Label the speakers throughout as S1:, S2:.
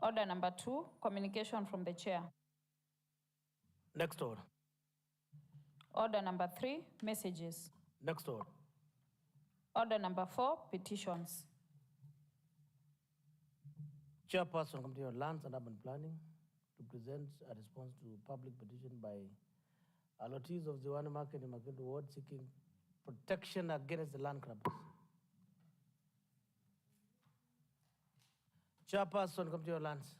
S1: Order number 2, communication from the chair.
S2: Next order.
S1: Order number 3, messages.
S2: Next order.
S1: Order number 4, petitions.
S2: Chairperson, Committee on Lands and Urban Planning, to present a response to public petition by allottees of the one market in Makindu Ward seeking protection against the land grabbers. Chairperson, Committee on Lands.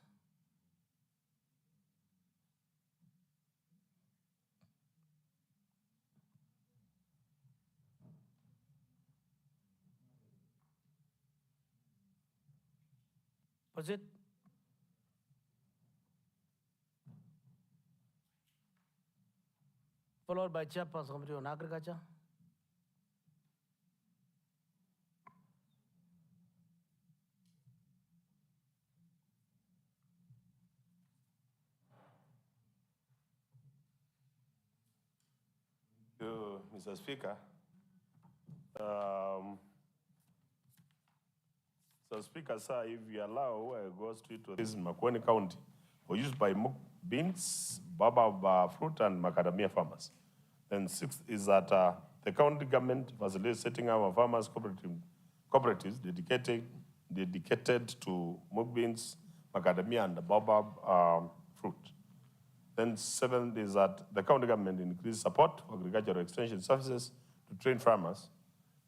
S2: Proceed. Followed by Chairperson, Committee on Agriculture.
S3: You, Mr. Speaker. Mr. Speaker, sir, if you allow, I go straight to this in Makueni County for use by beans, baobab fruit, and macadamia farmers. Then sixth is that the county government facilitates setting up a farmers cooperatives dedicated to mung beans, macadamia, and baobab fruit. Then seventh is that the county government increased support for agricultural extension services to train farmers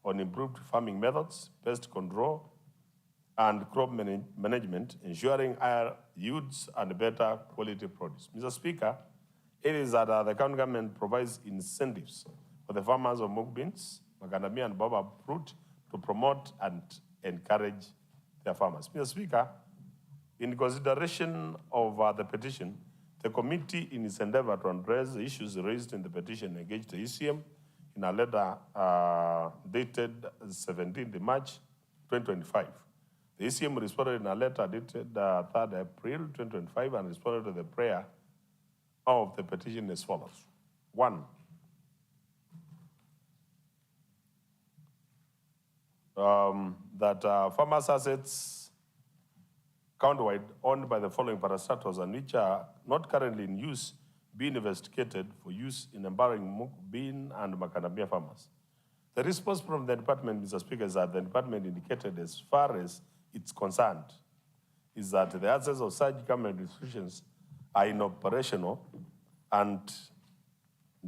S3: on improved farming methods, pest control, and crop management, ensuring higher yields and better quality produce. Mr. Speaker, it is that the county government provides incentives for the farmers of mung beans, macadamia, and baobab fruit to promote and encourage their farmers. Mr. Speaker, in consideration of the petition, the committee, in its endeavor to address the issues raised in the petition, engaged the ECM in a letter dated 17th March 2025. The ECM responded in a letter dated 3rd April 2025 and responded to the prayer of the petition as follows. 1. That farmers' assets countywide owned by the following parastatals and which are not currently in use being investigated for use in empowering bean and macadamia farmers. The response from the department, Mr. Speaker, is that the department indicated as far as it's concerned is that the assets of such government institutions are inoperational and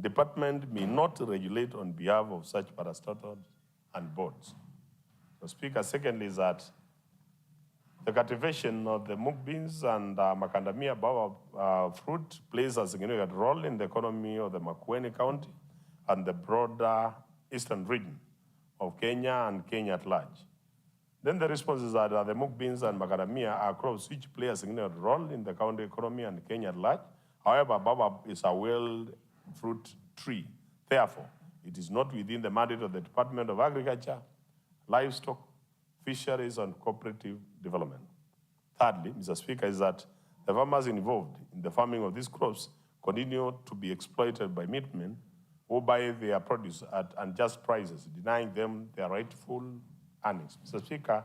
S3: department may not regulate on behalf of such parastatals and boards. Mr. Speaker, secondly is that the cultivation of the mung beans and macadamia baobab fruit plays a significant role in the economy of the Makueni County and the broader eastern region of Kenya and Kenya at large. Then the response is that the mung beans and macadamia are crops which play a significant role in the county economy and Kenya at large. However, baobab is a wild fruit tree. Therefore, it is not within the mandate of the Department of Agriculture, Livestock, Fisheries, and Cooperative Development. Thirdly, Mr. Speaker, is that the farmers involved in the farming of these crops continue to be exploited by middlemen who buy their produce at unjust prices, denying them their rightful earnings. Mr. Speaker,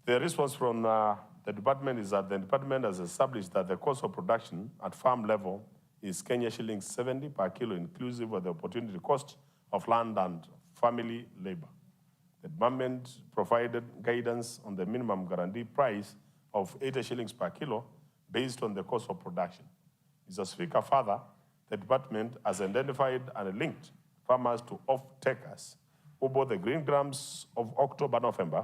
S3: the response from the department is that the department has established that the cost of production at farm level is Kenya shillings 70 per kilo, inclusive of the opportunity cost of land and family labor. The department provided guidance on the minimum guaranteed price of 80 shillings per kilo based on the cost of production. Mr. Speaker, further, the department has identified and linked farmers to off-takers who bought the green grams of October-November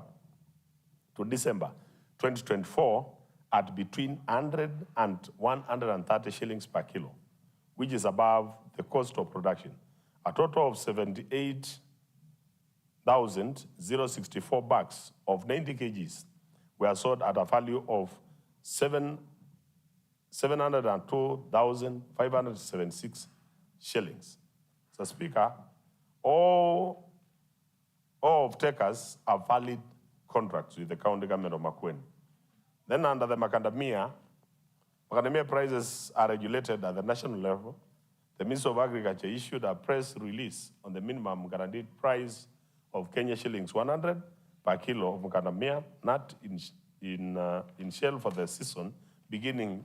S3: to December 2024 at between 100 and 130 shillings per kilo, which is above the cost of production. A total of 78,064 bags of 90 kgs were sold at a value of 702,576 shillings. Mr. Speaker, all of takers are valid contracts with the county government of Makueni. Then under the macadamia prices are regulated at the national level. The Ministry of Agriculture issued a press release on the minimum guaranteed price of Kenya shillings 100 per kilo of macadamia nut in in shell for the season beginning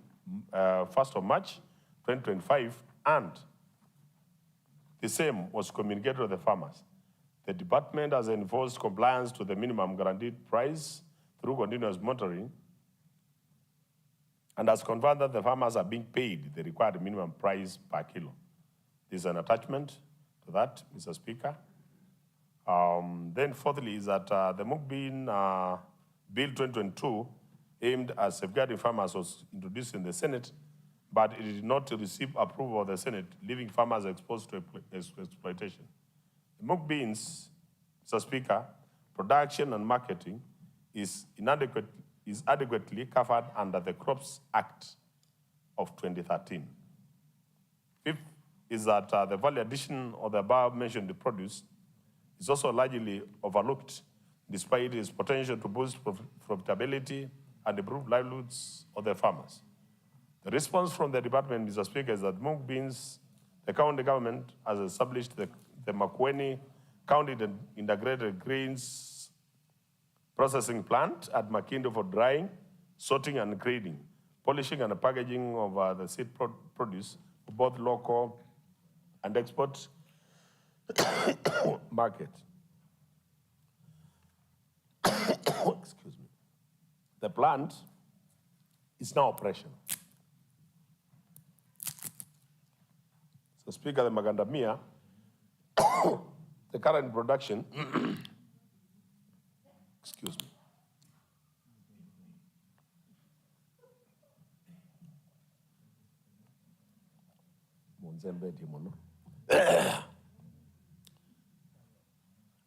S3: 1st of March 2025, and the same was communicated to the farmers. The department has enforced compliance to the minimum guaranteed price through continuous monitoring and has confirmed that the farmers are being paid the required minimum price per kilo. This is an attachment to that, Mr. Speaker. Then fourthly is that the Mukbin Bill 2022 aimed at safeguarding farmers was introduced in the Senate, but it did not receive approval of the Senate, leaving farmers exposed to exploitation. The Mukbins, Mr. Speaker, production and marketing is adequately covered under the Crops Act of 2013. Fifth is that the value addition of the above-mentioned produce is also largely overlooked despite its potential to boost profitability and improve livelihoods of the farmers. The response from the department, Mr. Speaker, is that mung beans, the county government has established the Makueni County Integrated Grains Processing Plant at Makindo for drying, sorting and grading, polishing and packaging of the seed produce for both local and export market. Excuse me. The plant is now operational. So, Speaker, the Magandamia, the current production, excuse me.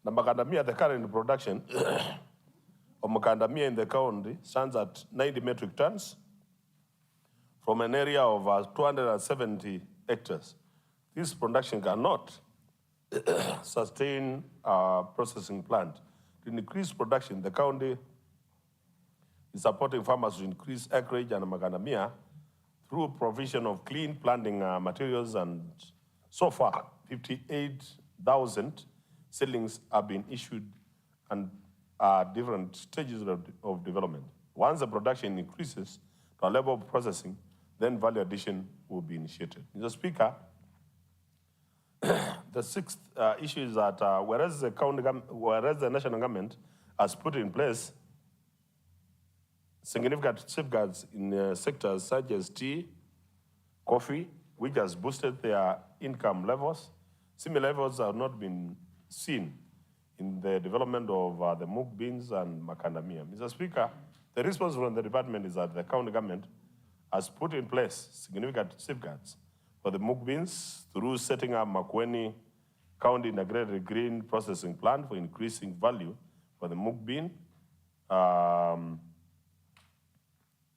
S3: The Macadamia, the current production of macadamia in the county stands at 90 metric tons from an area of 270 hectares. This production cannot sustain a processing plant. To increase production, the county is supporting farmers to increase acreage and macadamia through provision of clean planting materials, and so far, 58,000 seedlings have been issued and different stages of development. Once the production increases to a level of processing, then value addition will be initiated. Mr. Speaker, the sixth issue is that whereas the national government has put in place significant safeguards in sectors such as tea, coffee, which has boosted their income levels, similar levels have not been seen in the development of the mung beans and macadamia. Mr. Speaker, the response from the department is that the county government has put in place significant safeguards for the mung beans through setting up Makueni County Integrated Grain Processing Plant for increasing value for the mung bean,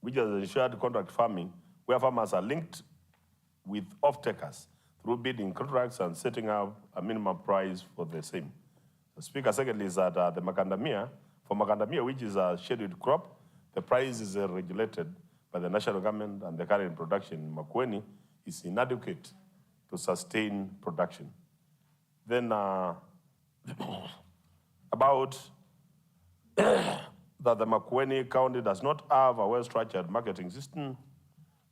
S3: which has ensured contract farming, where farmers are linked with off-takers through bidding contracts and setting up a minimum price for the same. The Speaker, secondly, is that the macadamia, for macadamia, which is a scheduled crop, the price is regulated by the national government, and the current production in Makueni is inadequate to sustain production. Then about that the Makueni County does not have a well-structured marketing system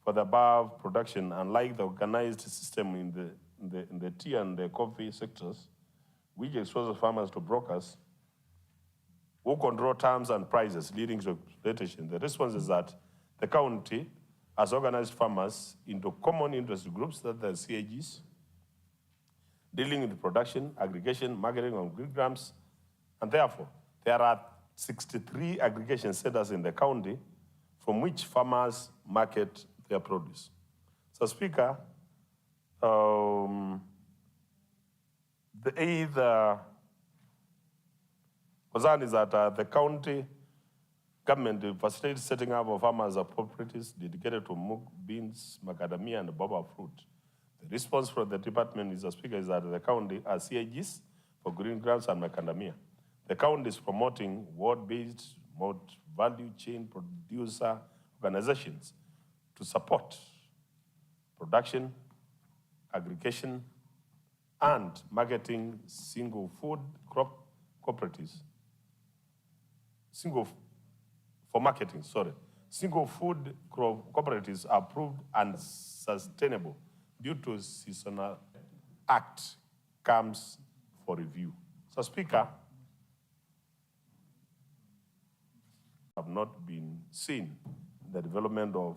S3: for the above production, unlike the organized system in the tea and the coffee sectors, which exposes farmers to brokers who control terms and prices, leading to exploitation. The response is that the county has organized farmers into common interest groups, that the CAGs, dealing with production, aggregation, marketing of green grams, and therefore, there are 63 aggregation centers in the county from which farmers market their produce. So, Speaker, the eighth concern is that the county government facilitates setting up of farmers' cooperatives dedicated to mung beans, macadamia, and baobab fruit. The response from the department, Mr. Speaker, is that the county has CAGs for green grams and macadamia. The county is promoting ward-based, value chain producer organizations to support production, aggregation, and marketing single food crop cooperatives, single for marketing, sorry. Single food cooperatives are proved unsustainable due to seasonal act comes for review. So, Speaker, have not been seen in the development of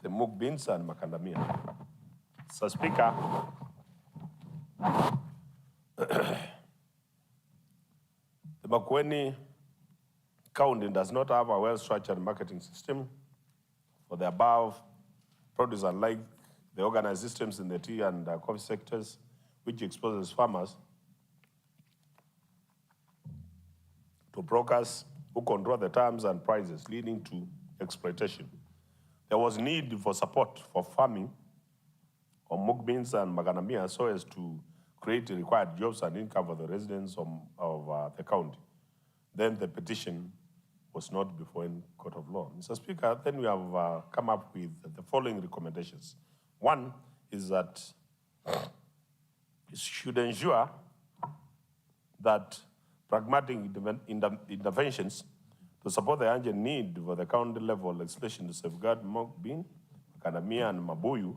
S3: the mung beans and macadamia. So, Speaker, the Makueni County does not have a well-structured marketing system for the above produce, unlike the organized systems in the tea and coffee sectors, which exposes farmers to brokers who control the terms and prices, leading to exploitation. There was need for support for farming of mung beans and macadamia so as to create the required jobs and income for the residents of the county. Then the petition was not before in court of law. Mr. Speaker, then we have come up with the following recommendations. One is that it should ensure that pragmatic interventions to support the urgent need for the county level legislation to safeguard mung bean, macadamia, and mabuyu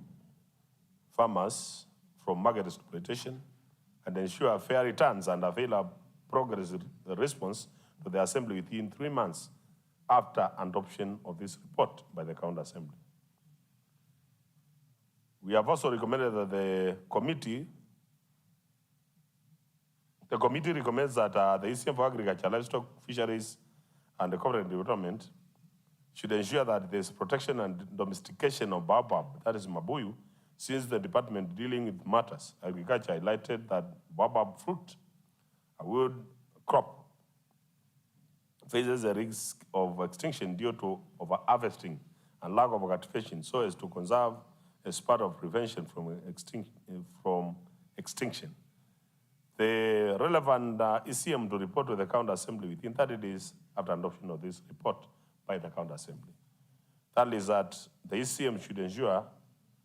S3: farmers from market exploitation and ensure fair returns and avail a progress response to the Assembly within 3 months after adoption of this report by the County Assembly. We have also recommended that the committee recommends that the ECM for Agriculture, Livestock, Fisheries, and the Cooperative Development should ensure that there is protection and domestication of baobab, that is mabuyu, since the department dealing with matters, agriculture, highlighted that baobab fruit, a wood crop, faces a risk of extinction due to over-harvesting and lack of cultivation, so as to conserve as part of prevention from extinction. The relevant ECM to report to the County Assembly within 30 days after adoption of this report by the County Assembly. That is that the ECM should ensure,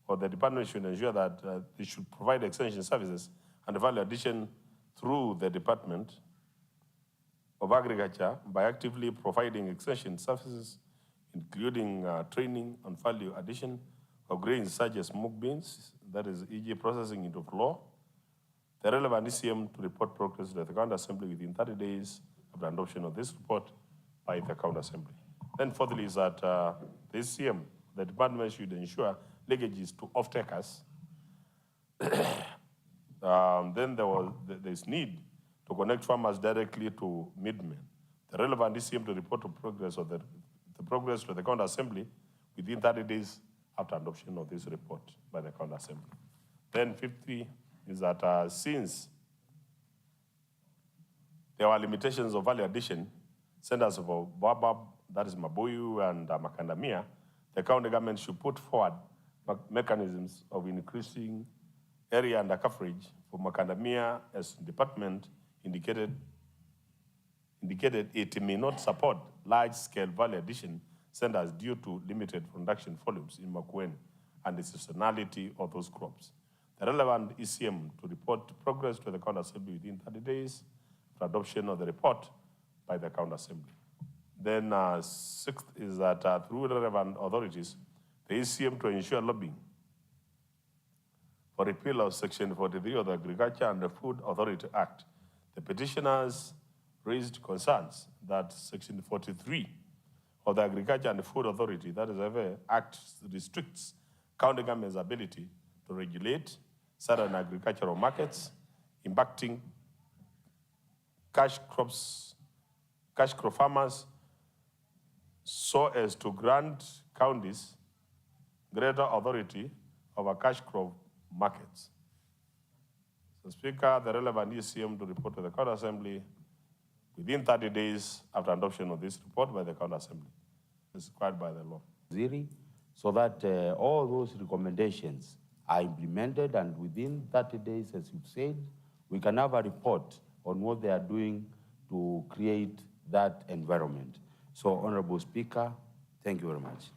S3: or the department should ensure that they should provide extension services and value addition through the Department of Agriculture by actively providing extension services, including training on value addition of grains such as mung beans, that is e.g. processing into flour. The relevant ECM to report progress to the County Assembly within 30 days of the adoption of this report by the County Assembly. Then fourthly is that the ECM, the department should ensure linkages to off-takers. Then there's need to connect farmers directly to middlemen. The relevant ECM to report to progress of the progress to the County Assembly within 30 days after adoption of this report by the County Assembly. Then fifthly is that since there were limitations of value addition, centers of baobab, that is mabuyu and macadamia, the county government should put forward mechanisms of increasing area under coverage for macadamia, as department indicated it may not support large-scale value addition centers due to limited production volumes in Makueni and the seasonality of those crops. The relevant ECM to report progress to the County Assembly within 30 days for adoption of the report by the County Assembly. Then sixth is that through relevant authorities, the ECM to ensure lobbying for repeal of Section 43 of the Agriculture and the Food Authority Act. The petitioners raised concerns that Section 43 of the Agriculture and the Food Authority, that is the Act, restricts county government's ability to regulate certain agricultural markets, impacting cash crop farmers, so as to grant counties greater authority over cash crop markets. So, Speaker, the relevant ECM to report to the County Assembly within 30 days after adoption of this report by the County Assembly, as required by the law.
S4: So that all those recommendations are implemented, and within 30 days, as you've said, we can have a report on what they are doing to create that environment. So, Honorable Speaker, thank you very much.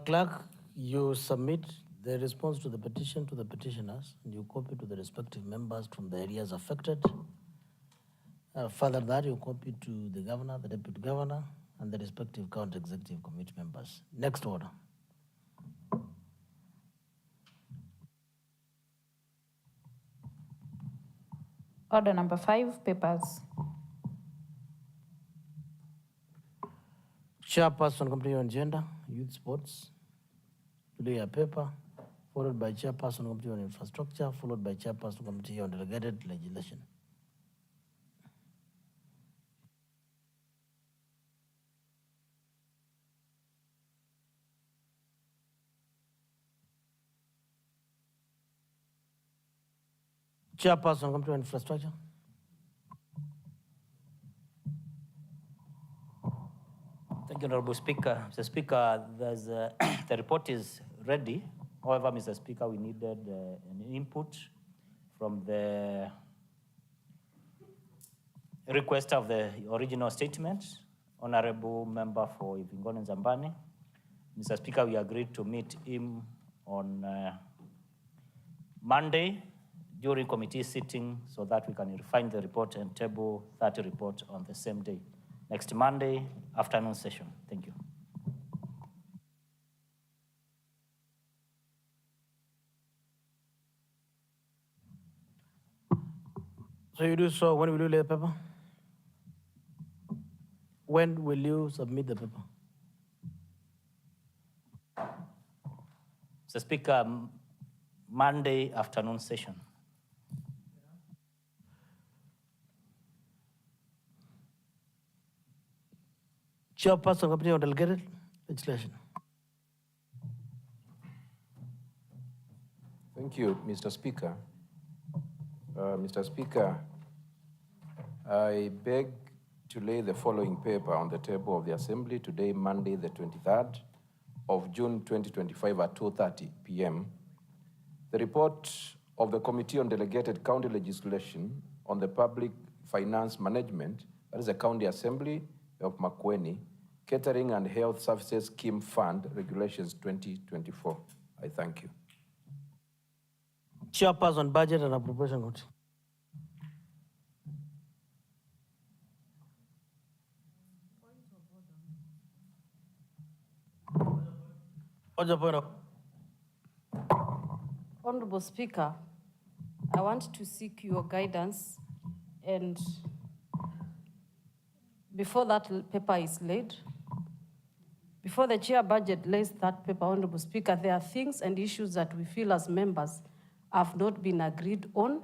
S2: Clerk, you submit the response to the petition to the petitioners, and you copy to the respective members from the areas affected. Further that, you copy to the governor, the deputy governor, and the respective county executive committee members. Next order.
S1: Order number 5, papers.
S2: Chairperson Committee on Gender, Youth Sports. Today a paper, followed by Chairperson Committee on Infrastructure, followed by Chairperson Committee on Delegated Legislation. Chairperson Committee on Infrastructure.
S5: Thank you, Honorable Speaker. Mr. Speaker, there's, the report is ready. However, Mr. Speaker, we needed an input from the request of the original statement, Honorable Member for Ivingone Zambani. Mr. Speaker, we agreed to meet him on Monday during committee sitting so that we can refine the report and table that report on the same day. Next Monday, afternoon session. Thank you.
S2: So you do so, when will you lay the paper? When will you submit the paper?
S5: Mr. Speaker, Monday afternoon session.
S2: Chairperson Committee on Delegated Legislation.
S6: Thank you, Mr. Speaker. Mr. Speaker, I beg to lay the following paper on the table of the Assembly today, Monday, the 23rd of June, 2025 at 2:30 p.m. The report of the Committee on Delegated County Legislation on the Public Finance Management, that is the County Assembly of Makueni, Catering and Health Services Scheme Fund, Regulations 2024. I thank you.
S2: Chairperson Budget and Appropriation Committee.
S7: Honorable Speaker, I want to seek your guidance, and before that paper is laid, before the chair budget lays that paper, Honorable Speaker, there are things and issues that we feel as members have not been agreed on,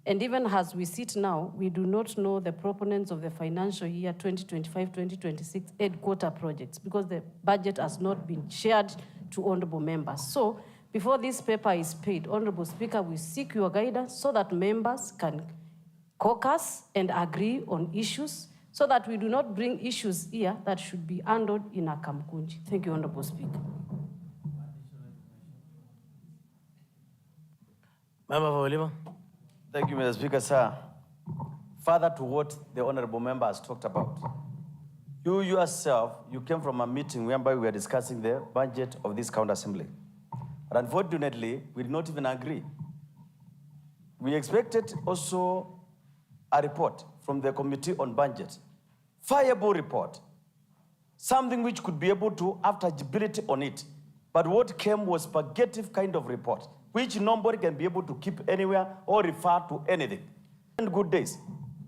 S7: and even as we sit now, we do not know the proponents of the financial year 2025-2026 headquarter projects because the budget has not been shared to honorable members. So before this paper is paid, Honorable Speaker, we seek your guidance so that members can caucus and agree on issues so that we do not bring issues here that should be handled in a Kamkunji. Thank you, Honorable Speaker.
S2: Member for Wilima.
S8: Thank you, Mr. Speaker, sir. Further to what the honorable member has talked about, you yourself, you came from a meeting whereby we were discussing the budget of this county assembly. But unfortunately, we did not even agree. We expected also a report from the Committee on Budget, viable report, something which could be able to have tangibility on it. But what came was spaghetti kind of report, which nobody can be able to keep anywhere or refer to anything. And good days.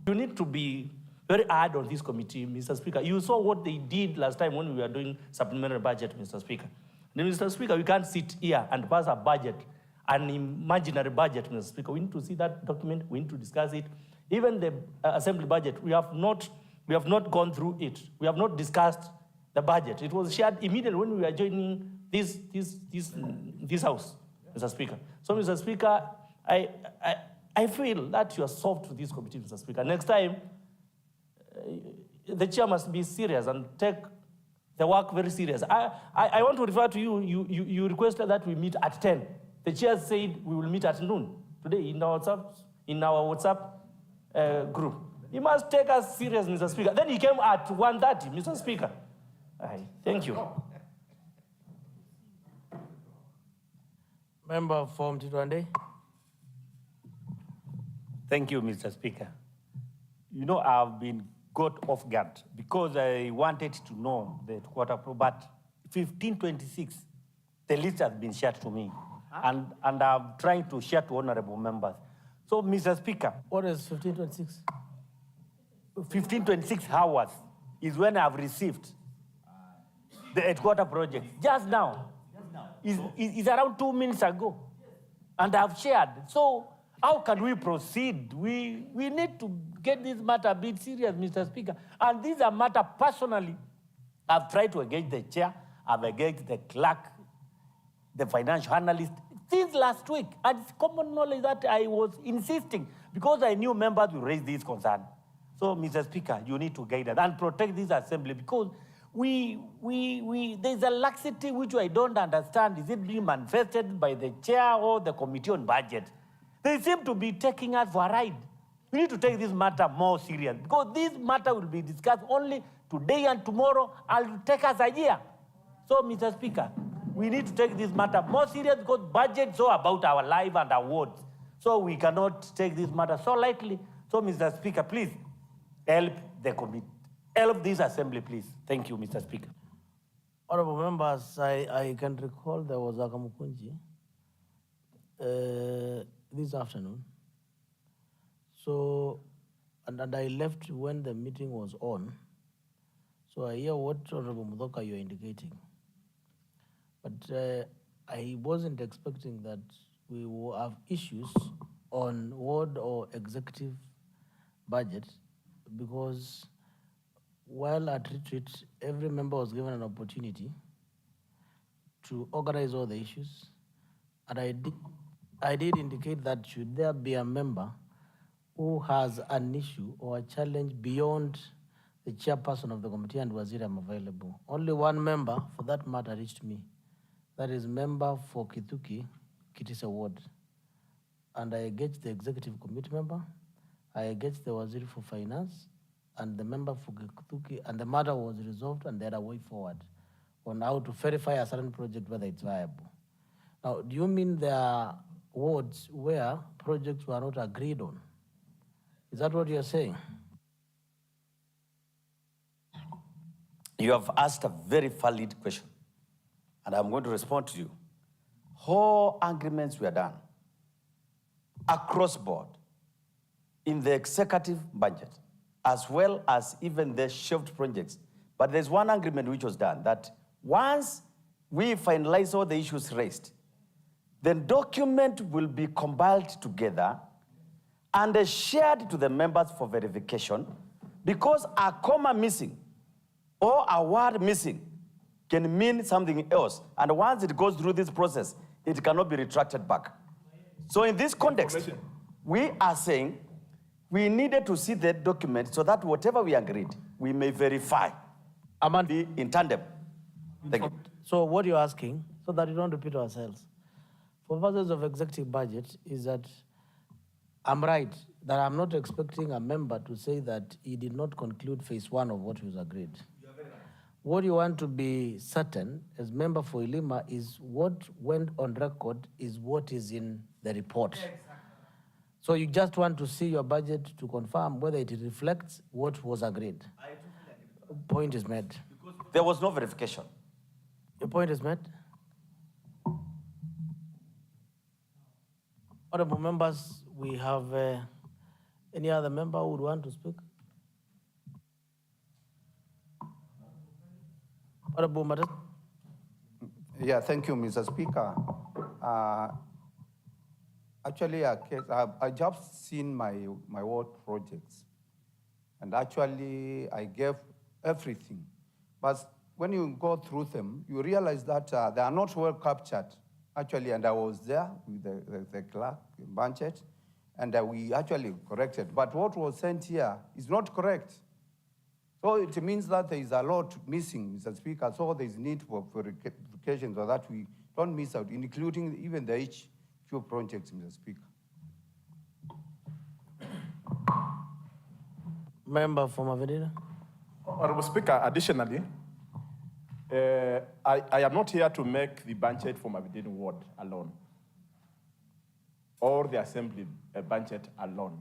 S9: You need to be very hard on this committee, Mr. Speaker. You saw what they did last time when we were doing supplementary budget, Mr. Speaker. Now, Mr. Speaker, we can't sit here and pass a budget, an imaginary budget, Mr. Speaker. We need to see that document. We need to discuss it. Even the assembly budget, we have not gone through it. We have not discussed the budget. It was shared immediately when we were joining this house, Mr. Speaker. So, Mr. Speaker, I feel that you are soft to this committee, Mr. Speaker. Next time, the chair must be serious and take the work very serious. I want to refer to you. You requested that we meet at 10. The chair said we will meet at noon today in our WhatsApp group. You must take us serious, Mr. Speaker. Then he came at 1:30, Mr. Speaker. Thank you.
S2: Member from Titwande.
S9: Thank you, Mr. Speaker. You know, I've been got off guard because I wanted to know the quarter, but 1526, the list has been shared to me, and I'm trying to share to honorable members. So, Mr. Speaker,
S2: What is 1526?
S9: 1526 hours is when I've received the headquarter project. Just now. It's around 2 minutes ago. And I've shared. So how can we proceed? We need to get this matter a bit serious, Mr. Speaker. And this is a matter personally. I've tried to engage the chair, I've engaged the clerk, the financial analyst, since last week. And it's common knowledge that I was insisting because I knew members will raise this concern. So, Mr. Speaker, you need to guide us and protect this assembly because there's a laxity which I don't understand. Is it being manifested by the chair or the committee on budget? They seem to be taking us for a ride. We need to take this matter more serious because this matter will be discussed only today and tomorrow and will take us a year. So, Mr. Speaker, we need to take this matter more serious because budget is all about our life and our words. So we cannot take this matter so lightly. So, Mr. Speaker, please help the committee. Help this assembly, please. Thank you, Mr. Speaker.
S2: Honorable members, I can recall there was a Kamukunji this afternoon. So, and I left when the meeting was on. So I hear what Honorable Mudoka you're indicating. But I wasn't expecting that we will have issues on ward or executive budget because while at retreat, every member was given an opportunity to organize all the issues. And I did indicate that should there be a member who has an issue or a challenge beyond the chairperson of the committee and Waziri, I'm available. Only one member for that matter reached me. That is member for Kithuki, Kitisa Ward. And I engaged the executive committee member, I engaged the Waziri for finance, and the member for Kithuki, and the matter was resolved and they had a way forward on how to verify a certain project whether it's viable. Now, do you mean there are wards where projects were not agreed on? Is that what you're saying?
S8: You have asked a very valid question, and I'm going to respond to you. All agreements were done across board in the executive budget, as well as even the shelved projects. But there's one agreement which was done that once we finalize all the issues raised, the document will be compiled together and shared to the members for verification, because a comma missing or a word missing can mean something else. And once it goes through this process, it cannot be retracted back. So in this context, we are saying we needed to see the document so that whatever we agreed, we may verify. Be in tandem. Thank you.
S2: So what you're asking, so that you don't repeat ourselves, for purposes of executive budget, is that I'm right, that I'm not expecting a member to say that he did not conclude phase one of what was agreed. You're very right. What you want to be certain as member for Ilima is what went on record is what is in the report. Yeah, exactly. So you just want to see your budget to confirm whether it reflects what was agreed. I totally agree. Point is made.
S8: Because there was no verification.
S2: Your point is made. Honorable members, we have any other member who would want to speak? Honorable Madam.
S10: Yeah, thank you, Mr. Speaker. Actually, I just seen my ward projects, and actually I gave everything. But when you go through them, you realize that they are not well captured. Actually, and I was there with the clerk in budget, and we actually corrected. But what was sent here is not correct. So it means that there is a lot missing, Mr. Speaker. So there is need for verification so that we don't miss out, including even the HQ projects, Mr. Speaker.
S2: Member from Avenida.
S11: Honorable Speaker, additionally, I am not here to make the budget for Mabidin ward alone. or the assembly budget alone.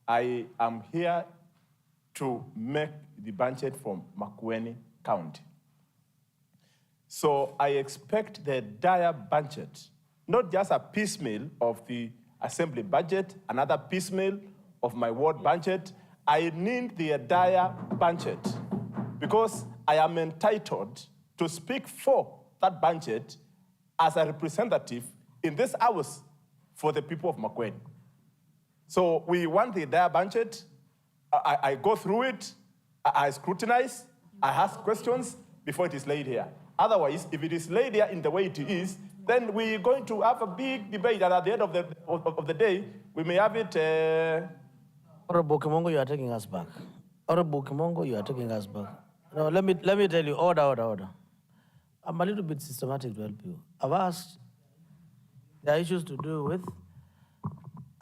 S11: I am here to make the budget from Makueni County. So I expect the entire budget, not just a piecemeal of the assembly budget, another piecemeal of my ward budget. I need the entire budget because I am entitled to speak for that budget as a representative in this house for the people of Makueni. So we want the entire budget. I go through it, I scrutinize, I ask questions before it is laid here. Otherwise, if it is laid here in the way it is, then we're going to have a big debate, and at the end of the day, we may have it.
S2: Honorable Kimongo, you are taking us back. Honorable Kimongo, you are taking us back. No, let me tell you, order. I'm a little bit systematic to help you. I've asked, there are issues to do with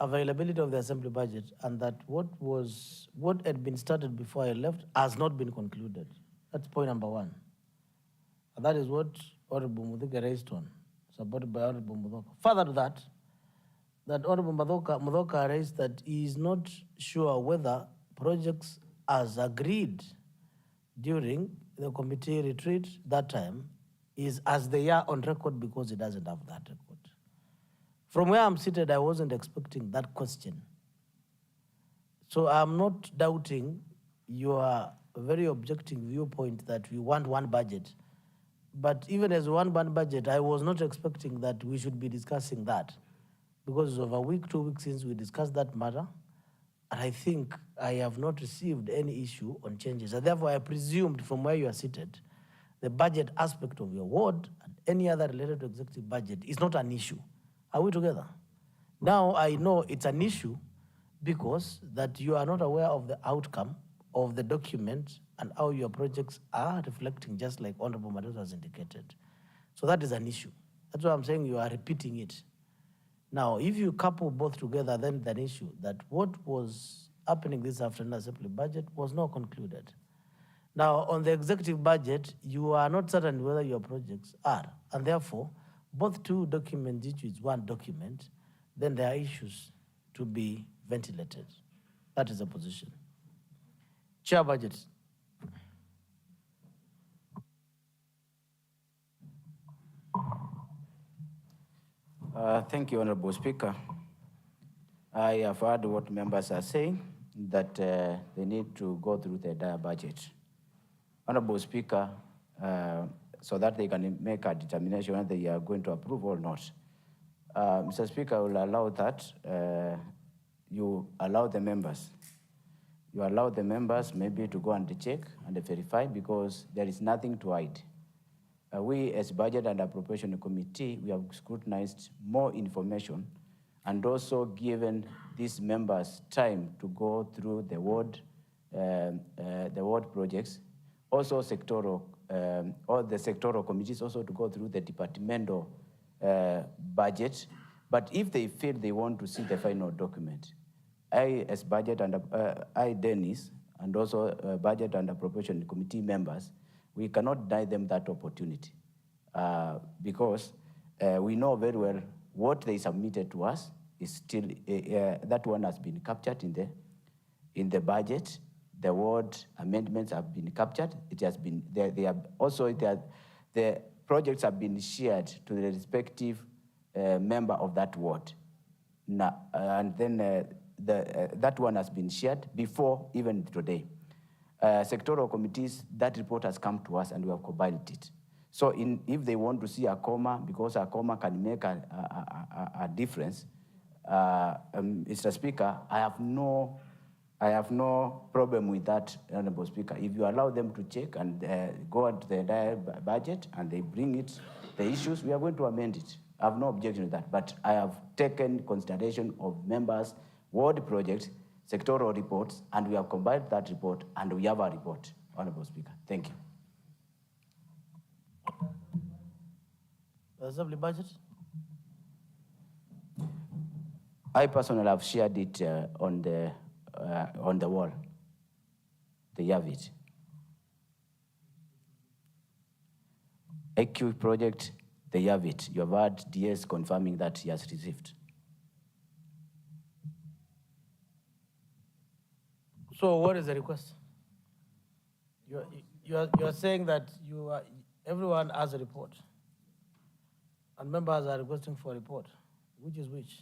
S2: availability of the assembly budget, and that what had been started before I left has not been concluded. That's point number one. And that is what Honorable Muthika raised on, supported by Honorable Muthoka. Further to that Honorable Muthoka raised that he is not sure whether projects as agreed during the committee retreat that time is as they are on record, because he doesn't have that record. From where I'm seated, I wasn't expecting that question. So I'm not doubting your very objective viewpoint that we want one budget. But even as one budget, I was not expecting that we should be discussing that, because it's over a week, 2 weeks since we discussed that matter, and I think I have not received any issue on changes. And therefore, I presumed from where you are seated, the budget aspect of your ward and any other related to executive budget is not an issue. Are we together? Now I know it's an issue because that you are not aware of the outcome of the document and how your projects are reflecting, just like Honorable Madoza has indicated. So that is an issue. That's why I'm saying you are repeating it. Now, if you couple both together, then the issue that what was happening this afternoon assembly budget was not concluded. Now, on the executive budget, you are not certain whether your projects are, and therefore, both two documents, each is one document, then there are issues to be ventilated. That is the position. Chair budget.
S4: Thank you, Honorable Speaker. I have heard what members are saying, that they need to go through the entire budget. Honorable Speaker, so that they can make a determination whether they are going to approve or not. Mr. Speaker, I will allow that. You allow the members. You allow the members maybe to go and check and verify, because there is nothing to hide. We, as Budget and Appropriation Committee, we have scrutinized more information and also given these members time to go through the ward projects, also sectoral, all the sectoral committees also to go through the departmental budget. But if they feel they want to see the final document, I, as Budget and Dennis, and also Budget and Appropriation Committee members, we cannot deny them that opportunity because we know very well what they submitted to us is still, that one has been captured in the budget. The ward amendments have been captured. It has been, they have also, the projects have been shared to the respective member of that ward. Now, and then that one has been shared before even today. Sectoral committees, that report has come to us and we have compiled it. So if they want to see a comma, because a comma can make a difference, Mr. Speaker, I have no problem with that, Honorable Speaker. If you allow them to check and go into the entire budget and they bring it, the issues, we are going to amend it. I have no objection to that, but I have taken consideration of members' ward projects, sectoral reports, and we have combined that report, and we have a report, Honorable Speaker. Thank you.
S2: Assembly budget?
S4: I personally have shared it on the wall. They have it. AQ project,
S5: They have it. You have heard DS confirming that he has received.
S2: So what is the request? You are saying that everyone has a report, and members are requesting for a report. Which is which?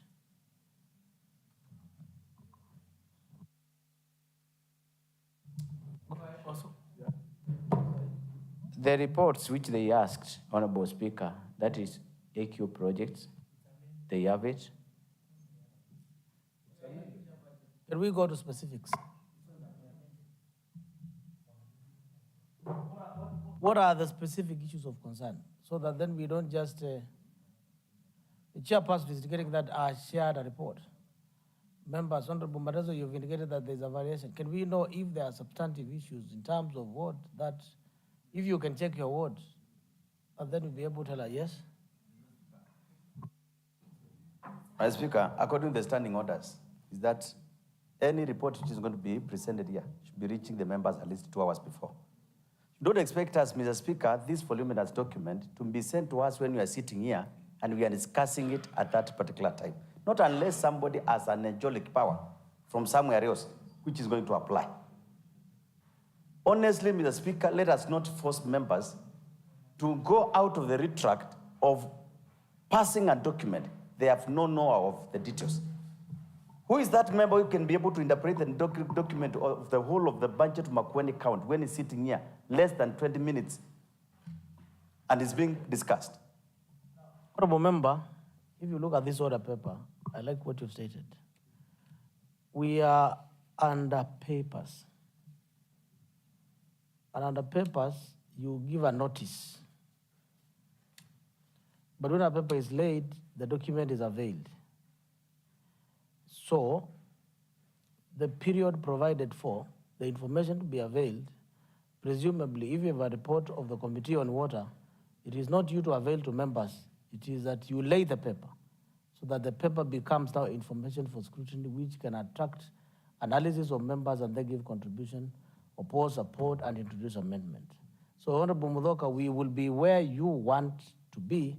S5: The reports which they asked, Honorable Speaker, that is AQ projects, they have it.
S2: Can we go to specifics? What are the specific issues of concern? So that then we don't just, the chairperson is indicating that I shared a report. Members, Honorable Madazo, you've indicated that there's a variation. Can we know if there are substantive issues in terms of what that, if you can check your words, and then you'll be able to tell us yes?
S8: Mr. Speaker, according to the standing orders, is that any report which is going to be presented here should be reaching the members at least 2 hours before. Don't expect us, Mr. Speaker, this voluminous document to be sent to us when we are sitting here and we are discussing it at that particular time. Not unless somebody has an angelic power from somewhere else which is going to apply. Honestly, Mr. Speaker, let us not force members to go out of the retract of passing a document. They have no know of the details. Who is that member who can be able to interpret the document of the whole of the budget of Makueni County when he's sitting here less than 20 minutes and it's being discussed?
S2: Honorable member, if you look at this order paper, I like what you've stated. We are under papers. And under papers, you give a notice. But when a paper is laid, the document is availed. So, the period provided for the information to be availed, presumably, if you have a report of the Committee on Water, it is not you to avail to members, it is that you lay the paper, so that the paper becomes now information for scrutiny, which can attract analysis of members and they give contribution, oppose, support, and introduce amendment. So, Honorable Mudoka, we will be where you want to be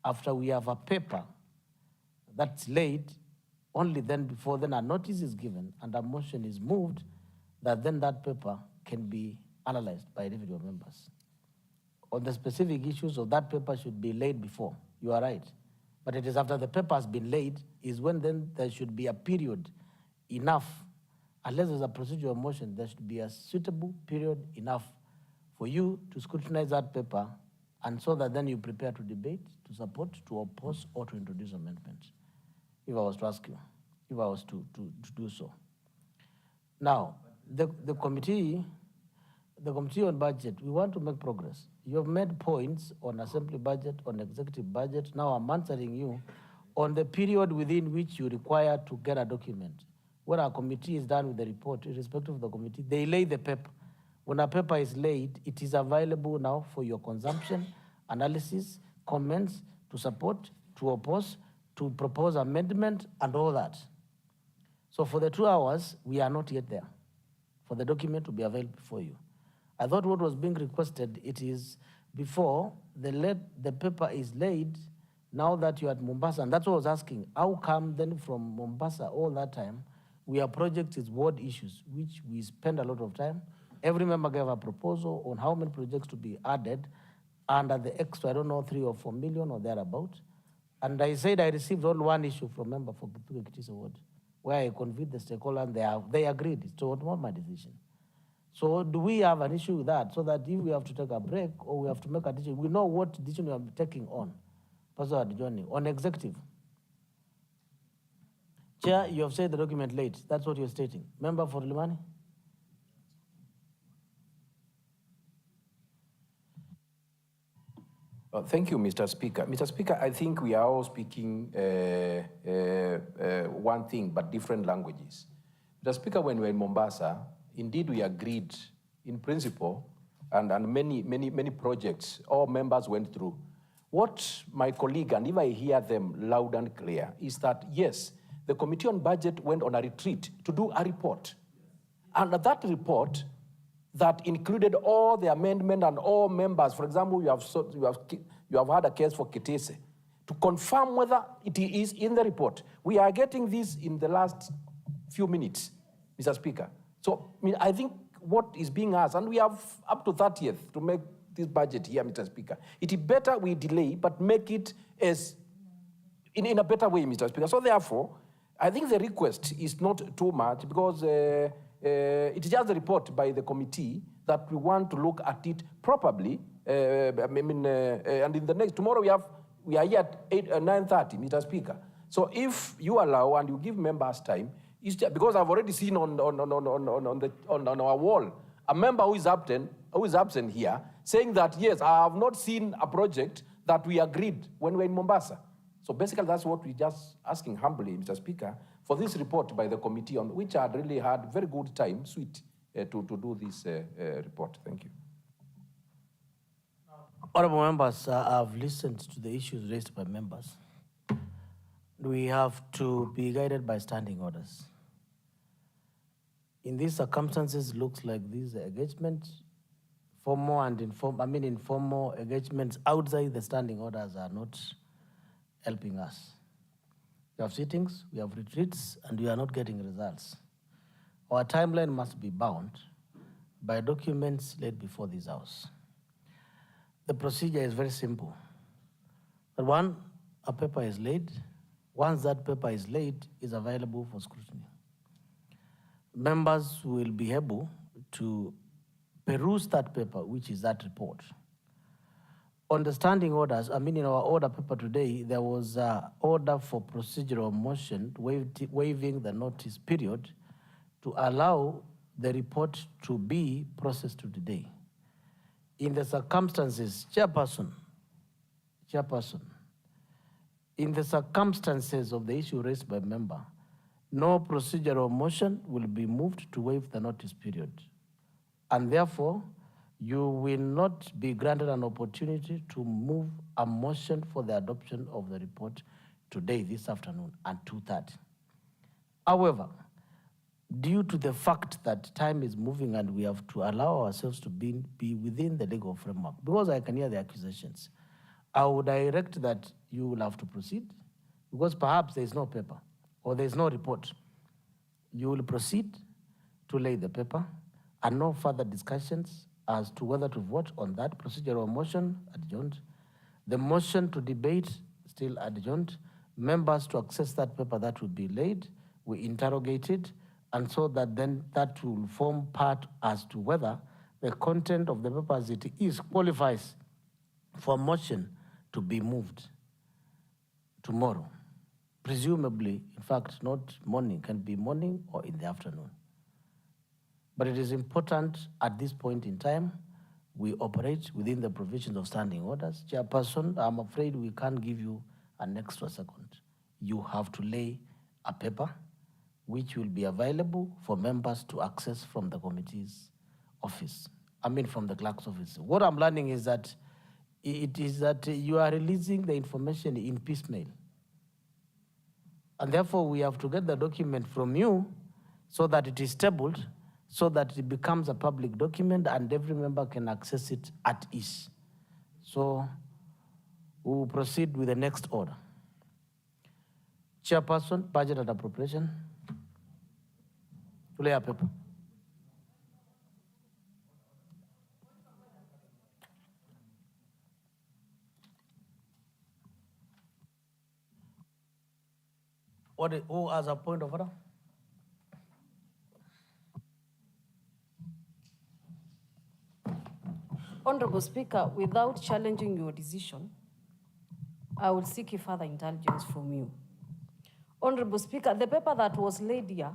S2: after we have a paper that's laid. Only then, before then, a notice is given and a motion is moved, that then that paper can be analyzed by individual members. On the specific issues of that paper should be laid before. You are right. But it is after the paper has been laid is when then there should be a period enough, unless there's a procedural motion, there should be a suitable period enough for you to scrutinize that paper, and so that then you prepare to debate, to support, to oppose, or to introduce amendments. If I was to ask you, if I was to do so. Now, the committee on budget, we want to make progress. You have made points on assembly budget, on executive budget. Now I'm answering you on the period within which you require to get a document. When our committee is done with the report, irrespective of the committee, they lay the paper. When a paper is laid, it is available now for your consumption, analysis, comments, to support, to oppose, to propose amendment, and all that. So for the 2 hours, we are not yet there for the document to be available for you. I thought what was being requested, it is before the paper is laid, now that you're at Mombasa, and that's what I was asking. How come then from Mombasa all that time, we have projects is ward issues, which we spend a lot of time. Every member gave a proposal on how many projects to be added, and at the extra, I don't know, 3 or 4 million or thereabout. And I said I received only one issue from member for Kitisa Ward, where I convened the stakeholders and they agreed. It's not my decision. So do we have an issue with that, so that if we have to take a break or we have to make a decision, we know what decision we are taking on, personal adjourning, on executive? Chair, you have said the document late. That's what you're stating. Member for Limani?
S6: Thank you, Mr. Speaker. Mr. Speaker, I think we are all speaking one thing, but different languages. Mr. Speaker, when we were in Mombasa, indeed we agreed in principle, and many projects all members went through. What my colleague, and if I hear them loud and clear, is that yes, the Committee on Budget went on a retreat to do a report. And that report that included all the amendment and all members. For example, you You have had a case for Kitese. To confirm whether it is in the report. We are getting this in the last few minutes, Mr. Speaker. So, I think what is being asked, and we have up to 30th to make this budget here, Mr. Speaker. It is better we delay, but make it as in a better way, Mr. Speaker. So therefore, I think the request is not too much because it is just a report by the committee that we want to look at it properly. And in the next, tomorrow we are here at 9:30, Mr. Speaker. So if you allow and you give members time, it's just, because I've already seen on our wall a member who is absent here saying that, yes, I have not seen a project that we agreed when we were in Mombasa. So basically, that's what we're just asking humbly, Mr. Speaker, for this report by the committee, on which I had really had very good time, to do this report. Thank you.
S2: Honorable members, I've listened to the issues raised by members. We have to be guided by standing orders. In these circumstances, it looks like these engagements, formal and informal engagements outside the standing orders are not helping us. We have sittings, we have retreats, and we are not getting results. Our timeline must be bound by documents laid before this House. The procedure is very simple. But one, a paper is laid. Once that paper is laid, it's available for scrutiny. Members will be able to peruse that paper, which is that report. On the standing orders, in our order paper today, there was an order for procedural motion waiving the notice period to allow the report to be processed today. In the circumstances, Chairperson, in the circumstances of the issue raised by member, no procedural motion will be moved to waive the notice period. And therefore, you will not be granted an opportunity to move a motion for the adoption of the report today, this afternoon, at 2:30. However, due to the fact that time is moving and we have to allow ourselves to be within the legal framework, because I can hear the accusations, I would direct that you will have to proceed, because perhaps there is no paper or there is no report. You will proceed to lay the paper and no further discussions as to whether to vote on that procedural motion adjourned. The motion to debate still adjourned. Members to access that paper that will be laid, we interrogate it, and so that then that will form part as to whether the content of the paper as it is qualifies for motion to be moved tomorrow. Presumably, in fact, not morning, can be morning or in the afternoon. But it is important at this point in time, we operate within the provisions of standing orders. Chairperson, I'm afraid we can't give you an extra second. You have to lay a paper which will be available for members to access from the committee's office. From the clerk's office. What I'm learning is that you are releasing the information in piecemeal. And therefore, we have to get the document from you so that it is tabled, so that it becomes a public document and every member can access it at ease. So we will proceed with the next order. Chairperson, budget and appropriation. To lay a paper. Who has a point of order?
S7: Honorable Speaker, without challenging your decision, I will seek further intelligence from you. Honorable Speaker, the paper that was laid here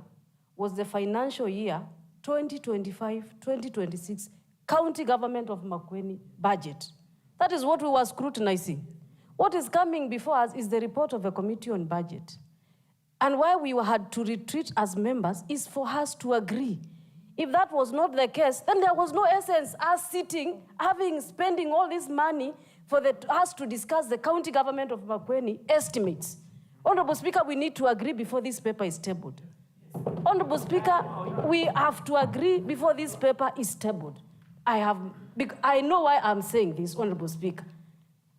S7: was the financial year 2025-2026 County Government of Makueni budget. That is what we were scrutinizing. What is coming before us is the report of a committee on budget. And why we had to retreat as members is for us to agree. If that was not the case, then there was no essence us sitting, spending all this money for us to discuss the County Government of Makueni estimates. Honorable Speaker, we need to agree before this paper is tabled. Honorable Speaker, we have to agree before this paper is tabled. I know why I'm saying this, Honorable Speaker.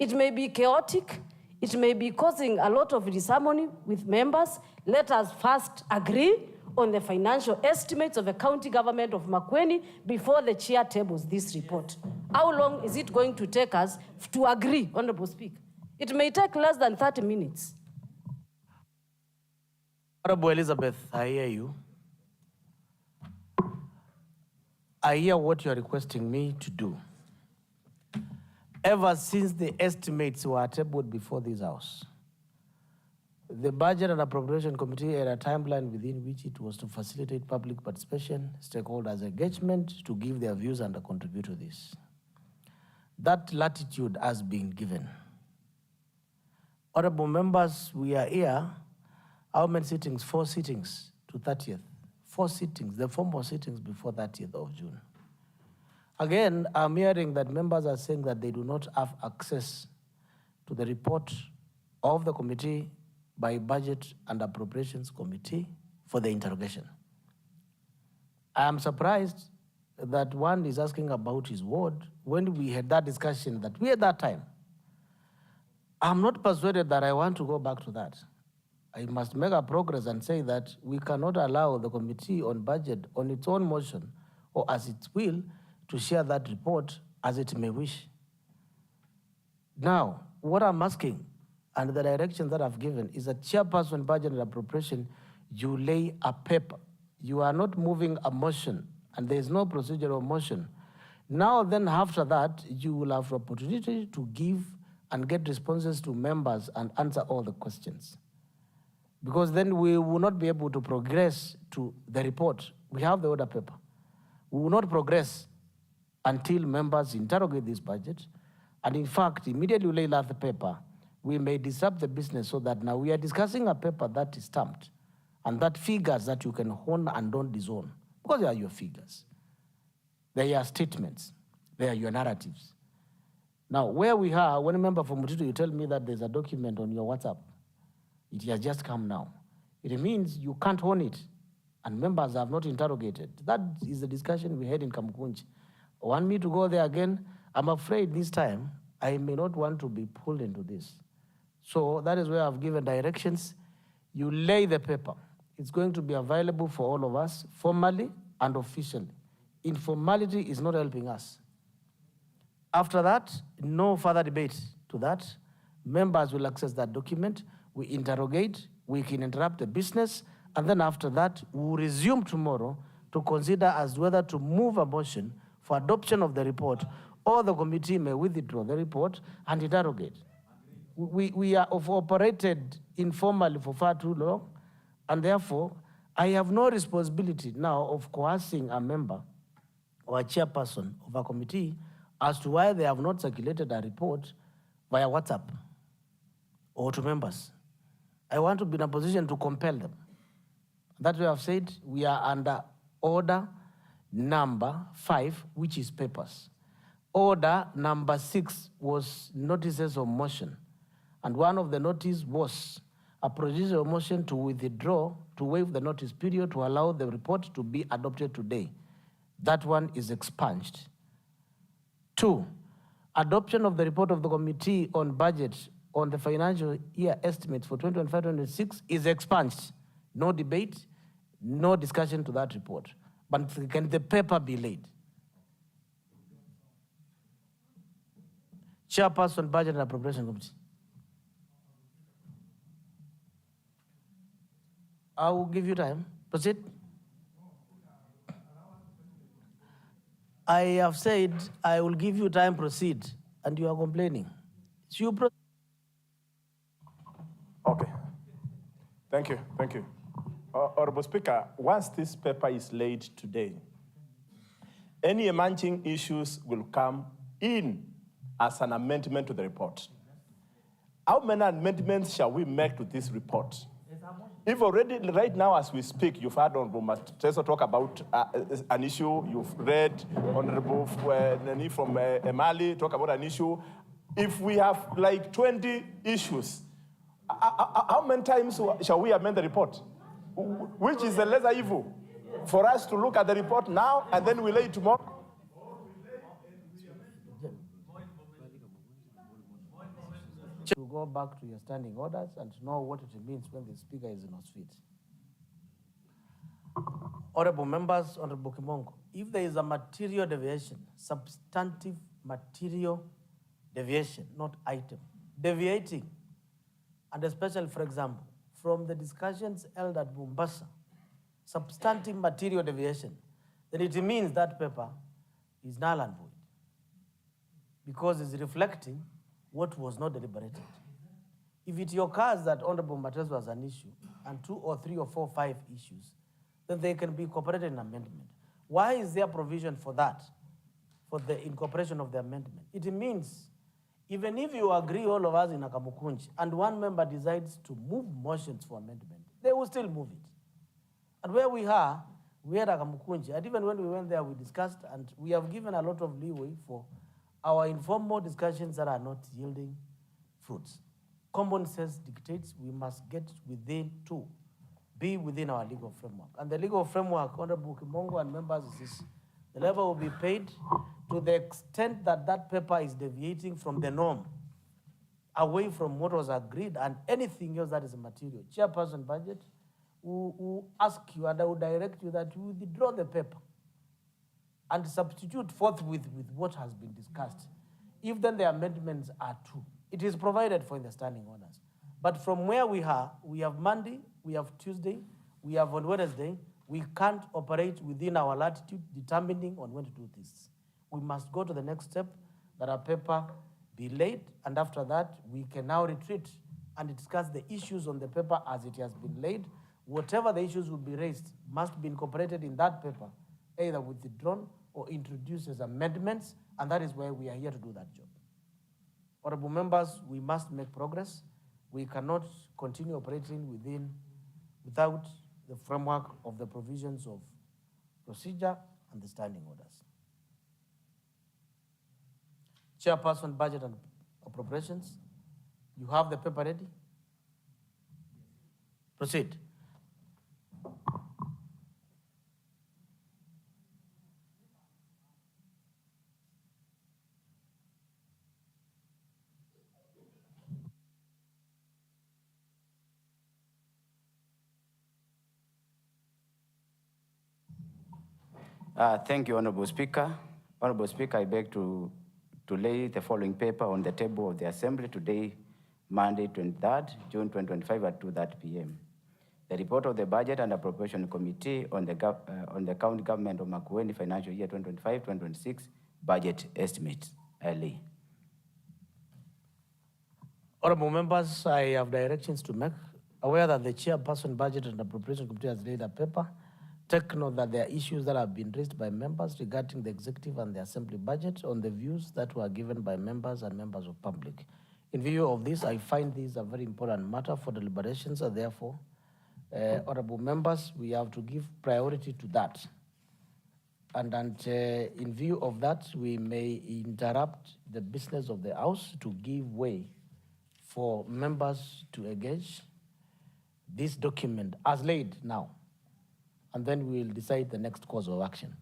S7: It may be chaotic. It may be causing a lot of disharmony with members. Let us first agree on the financial estimates of the county government of Makueni before the chair tables this report. How long is it going to take us to agree, Honorable Speaker? It may take less than 30 minutes.
S2: Honorable Elizabeth, I hear you. I hear what you are requesting me to do. Ever since the estimates were tabled before this House, the Budget and Appropriation Committee had a timeline within which it was to facilitate public participation, stakeholders' engagement, to give their views and contribute to this. That latitude has been given. Honorable members, we are here. How many sittings? 4 sittings to 30th. 4 sittings, the formal sittings before 30th of June. Again, I'm hearing that members are saying that they do not have access to the report of the committee by Budget and Appropriations Committee for the interrogation. I am surprised that one is asking about his ward when we had that discussion that we had that time. I'm not persuaded that I want to go back to that. I must make a progress and say that we cannot allow the Committee on Budget on its own motion or as its will to share that report as it may wish. Now, what I'm asking and the direction that I've given is that chairperson budget and appropriation, you lay a paper. You are not moving a motion and there is no procedural motion. Now then after that, you will have the opportunity to give and get responses to members and answer all the questions. Because then we will not be able to progress to the report. We have the order paper. We will not progress until members interrogate this budget. And in fact, immediately we lay out the paper, we may disrupt the business so that now we are discussing a paper that is stamped and that figures that you can own and don't disown, because they are your figures. They are your statements. They are your narratives. Now, where we are, when a member from Mutito, you tell me that there's a document on your WhatsApp, it has just come now. It means you can't own it, and members have not interrogated. That is the discussion we had in Kamukunji. Want me to go there again? I'm afraid this time I may not want to be pulled into this. So that is where I've given directions. You lay the paper. It's going to be available for all of us, formally and officially. Informality is not helping us. After that, no further debate to that. Members will access that document. We interrogate, we can interrupt the business, and then after that, we will resume tomorrow to consider as whether to move a motion for adoption of the report, or the committee may withdraw the report and interrogate. We have operated informally for far too long, and therefore, I have no responsibility now of coercing a member or a chairperson of a committee as to why they have not circulated a report via WhatsApp or to members. I want to be in a position to compel them. That's why I've said we are under order number 5, which is papers. Order number 6 was notices of motion. And one of the notices was a procedural motion to withdraw, to waive the notice period to allow the report to be adopted today. That one is expunged. 2, adoption of the report of the Committee on Budget on the financial year estimates for 2025-26 is expunged. No debate, no discussion to that report. But can the paper be laid? Chairperson, Budget and Appropriation Committee. I will give you time. Proceed. I have said I will give you time, proceed, and you are complaining. So you proceed.
S11: Okay. Thank you. Thank you. Honorable Speaker, once this paper is laid today, any emerging issues will come in as an amendment to the report. How many amendments shall we make to this report? If already, right now as we speak, you've heard Honorable Mateso talk about an issue, you've read Honorable Nani from Emali talk about an issue. If we have like 20 issues, how many times shall we amend the report? Which is the lesser evil? For us to look at the report now and then we lay it tomorrow?
S2: to go back to your standing orders and to know what it means when the speaker is in his feet. Honorable members, Honorable Kimongo, if there is a material deviation, substantive material deviation, not item, deviating, and especially, for example, from the discussions held at Mombasa, substantive material deviation, then it means that paper is null and void because it's reflecting what was not deliberated. If it occurs that Honorable Matters was an issue and 2 or 3 or 4 or 5 issues, then they can be incorporated in amendment. Why is there provision for that, for the incorporation of the amendment? It means even if you agree, all of us in Akamukunji, and one member decides to move motions for amendment, they will still move it. And where we are at Akamukunji, and even when we went there, we discussed, and we have given a lot of leeway for our informal discussions that are not yielding fruits. Common sense dictates we must get be within our legal framework. And the legal framework, Honorable Kimongo and members, is this: the level will be paid to the extent that that paper is deviating from the norm, away from what was agreed, and anything else that is material. Chairperson Budget will ask you, and I will direct you that you withdraw the paper and substitute forthwith with what has been discussed. If then the amendments are true, it is provided for in the standing orders. But from where we are, we have Monday, we have Tuesday, we have on Wednesday, we can't operate within our latitude determining on when to do this. We must go to the next step, that our paper be laid, and after that, we can now retreat and discuss the issues on the paper as it has been laid. Whatever the issues will be raised must be incorporated in that paper, either withdrawn or introduced as amendments, and that is why we are here to do that job. Honorable members, we must make progress. We cannot continue operating without the framework of the provisions of procedure and the standing orders. Chairperson, Budget and Appropriations, you have the paper ready? Proceed.
S12: Thank you, Honorable Speaker. Honorable Speaker, I beg to lay the following paper on the table of the Assembly today, Monday, 23rd June 2025 at 2:30 p.m. The report of the Budget and Appropriation Committee on the County Government of Makueni financial year 2025-2026 budget estimates. I lay.
S2: Honorable members, I have directions to make. Aware that the Chairperson, Budget and Appropriation Committee has laid a paper. Take note that there are issues that have been raised by members regarding the executive and the assembly budget on the views that were given by members and members of public. In view of this, I find this a very important matter for deliberations, and therefore, honorable members, we have to give priority to that. And in view of that, we may interrupt the business of the House to give way for members to engage this document as laid now. And then we will decide the next course of action.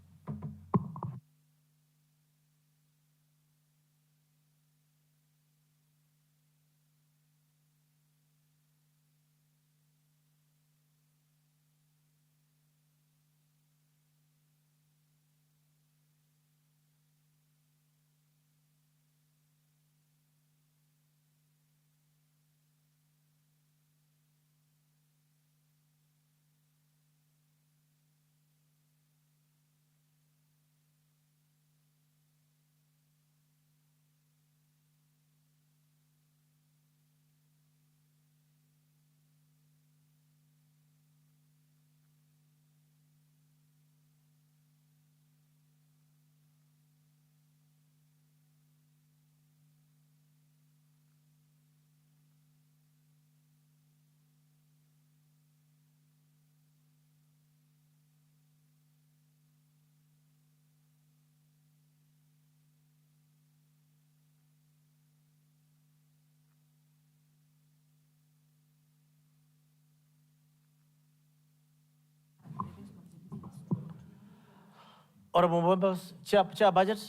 S2: Honorable members, Chair Budget,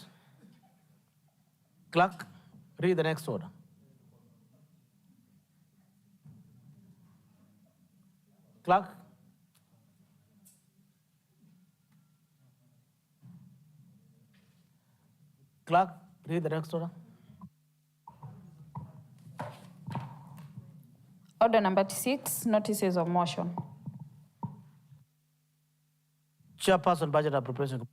S2: Clerk, read the next order. Clerk? Clerk, read the next order.
S1: Order number 6, notices of motion.
S2: Chairperson, Budget Appropriation.